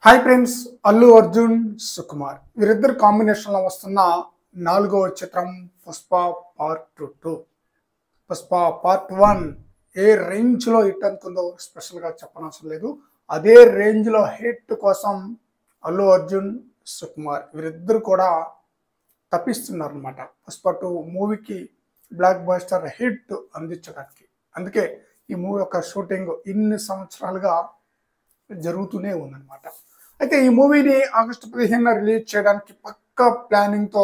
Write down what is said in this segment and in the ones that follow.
Hi friends, Allu Arjun Sukumar వీరిద్దరు combination లో వస్తున్న నాలుగవ చిత్రం పుష్ప పార్ట్ 2. పుష్ప పార్ట్ 1 ఏ రేంజ్ లో హిట్ అనుకుందో స్పెషల్ గా చెప్పనవసరం లేదు. అదే రేంజ్ లో హిట్ కోసం అల్లు అర్జున్ సుకుమార్ వీరిద్దరు కూడా తప్పిస్తున్నారు అనమాట. పుష్ప 2 మూవీకి బ్లాక్ బస్టర్ హిట్ అందించడానికి. అందుకే ఈ మూవీ యొక్క షూటింగ్ ఇన్ని సంవత్సరాలుగా జరుగుతూనే ఉందన్నమాట. అయితే ఈ మూవీని ఆగస్టు 15 రిలీజ్ చేయడానికి పక్కా ప్లానింగ్తో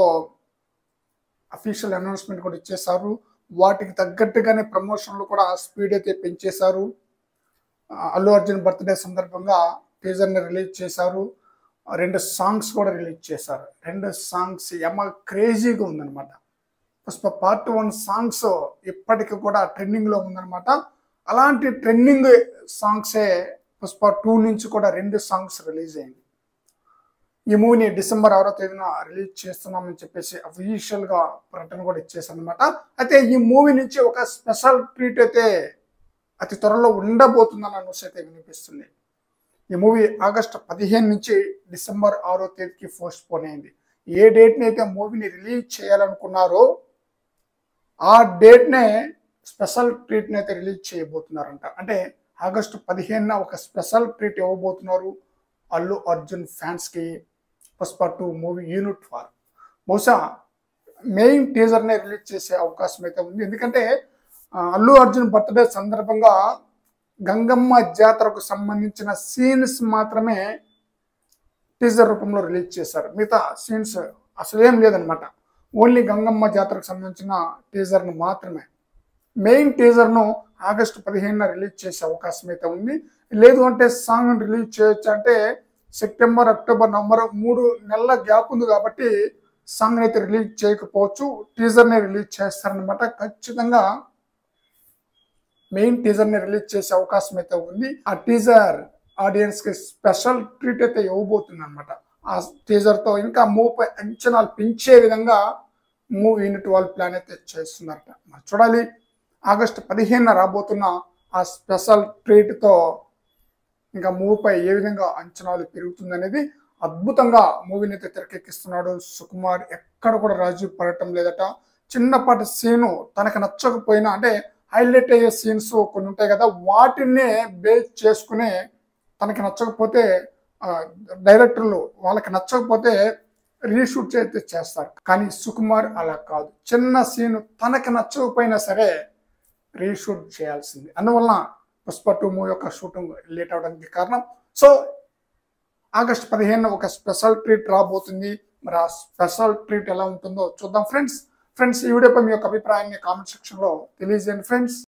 అఫీషియల్ అనౌన్స్మెంట్ కూడా ఇచ్చేశారు. వాటికి తగ్గట్టుగానే ప్రమోషన్లు కూడా స్పీడ్ అయితే పెంచేశారు. అల్లు అర్జున్ బర్త్డే సందర్భంగా టీజర్ని రిలీజ్ చేశారు. 2 సాంగ్స్ కూడా రిలీజ్ చేశారు. 2 సాంగ్స్ క్రేజీగా ఉందన్నమాట. పుష్ప పార్ట్ 1 సాంగ్స్ ఇప్పటికి కూడా ట్రెండింగ్లో ఉందన్నమాట. అలాంటి ట్రెండింగ్ సాంగ్సే పుష్ప 2 నుంచి కూడా 2 సాంగ్స్ రిలీజ్ అయింది. ఈ మూవీని డిసెంబర్ 6వ తేదీన రిలీజ్ చేస్తున్నామని చెప్పేసి అఫీషియల్గా ప్రకటన కూడా ఇచ్చేసాను అనమాట. అయితే ఈ మూవీ నుంచి ఒక స్పెషల్ ట్రీట్ అయితే అతి త్వరలో ఉండబోతుందన్న న్యూస్ అయితే వినిపిస్తుంది. ఈ మూవీ ఆగస్టు 15 నుంచి డిసెంబర్ 6వ తేదీకి పోస్ట్ పోన్ అయింది. ఏ డేట్ని అయితే మూవీని రిలీజ్ చేయాలనుకున్నారో ఆ డేట్నే స్పెషల్ ట్రీట్ని అయితే రిలీజ్ చేయబోతున్నారంట. అంటే ఆగస్టు 15న ఒక స్పెషల్ ట్రీట్ ఇవ్వబోతున్నారు అల్లు అర్జున్ ఫ్యాన్స్కి. పుష్ప 2 మూవీ యూనిట్ వారు బహుశా మెయిన్ టీజర్నే రిలీజ్ చేసే అవకాశం అయితే ఉంది. ఎందుకంటే అల్లు అర్జున్ బర్త్డే సందర్భంగా గంగమ్మ జాతరకు సంబంధించిన సీన్స్ మాత్రమే టీజర్ రూపంలో రిలీజ్ చేశారు. మిగతా సీన్స్ అసలు ఏం లేదనమాట. ఓన్లీ గంగమ్మ జాతరకు సంబంధించిన టీజర్ను మాత్రమే. మెయిన్ టీజర్ను ఆగస్టు 15న రిలీజ్ చేసే అవకాశం అయితే ఉంది. లేదు అంటే సాంగ్ రిలీజ్ చేయొచ్చు అంటే సెప్టెంబర్, అక్టోబర్, నవంబర్ 3 నెలల గ్యాప్ ఉంది కాబట్టి సాంగ్ అయితే రిలీజ్ చేయకపోవచ్చు. టీజర్ని రిలీజ్ చేస్తారనమాట. ఖచ్చితంగా మెయిన్ టీజర్ని రిలీజ్ చేసే అవకాశం అయితే ఉంది. ఆ టీజర్ ఆడియన్స్కి స్పెషల్ ట్రీట్ అయితే ఇవ్వబోతుంది అనమాట. ఆ టీజర్తో ఇంకా మూవీపై అంచనాలు పెంచే విధంగా మూవీ యూనిట్ వాళ్ళు ప్లాన్ అయితే చేస్తున్నారట. మరి చూడాలి ఆగస్టు 15న రాబోతున్న ఆ స్పెషల్ ట్రీట్తో ఇంకా మూవీపై ఏ విధంగా అంచనాలు పెరుగుతుందనేది. అద్భుతంగా మూవీని అయితే తెరకెక్కిస్తున్నాడు సుకుమార్. ఎక్కడ కూడా రాజీ పడటం లేదట. చిన్నపాటి సీను తనకు నచ్చకపోయినా అంటే హైలైట్ అయ్యే సీన్స్ కొన్ని ఉంటాయి కదా, వాటినే బేస్ చేసుకుని తనకి నచ్చకపోతే డైరెక్టర్లు వాళ్ళకి నచ్చకపోతే రీషూట్ అయితే చేస్తారు. కానీ సుకుమార్ అలా కాదు. చిన్న సీను తనకి నచ్చకపోయినా సరే రీషూట్ చేయాల్సింది. అందువలన పుష్ప 2 మూవీ యొక్క షూటింగ్ లేట్ అవడానికి కారణం. సో ఆగస్టు 15న ఒక స్పెషల్ ట్రీట్ రాబోతుంది. మరి ఆ స్పెషల్ ట్రీట్ ఎలా ఉంటుందో చూద్దాం ఫ్రెండ్స్. ఈ వీడియోపై మీ యొక్క అభిప్రాయాన్ని కామెంట్ సెక్షన్లో తెలియజేయండి ఫ్రెండ్స్.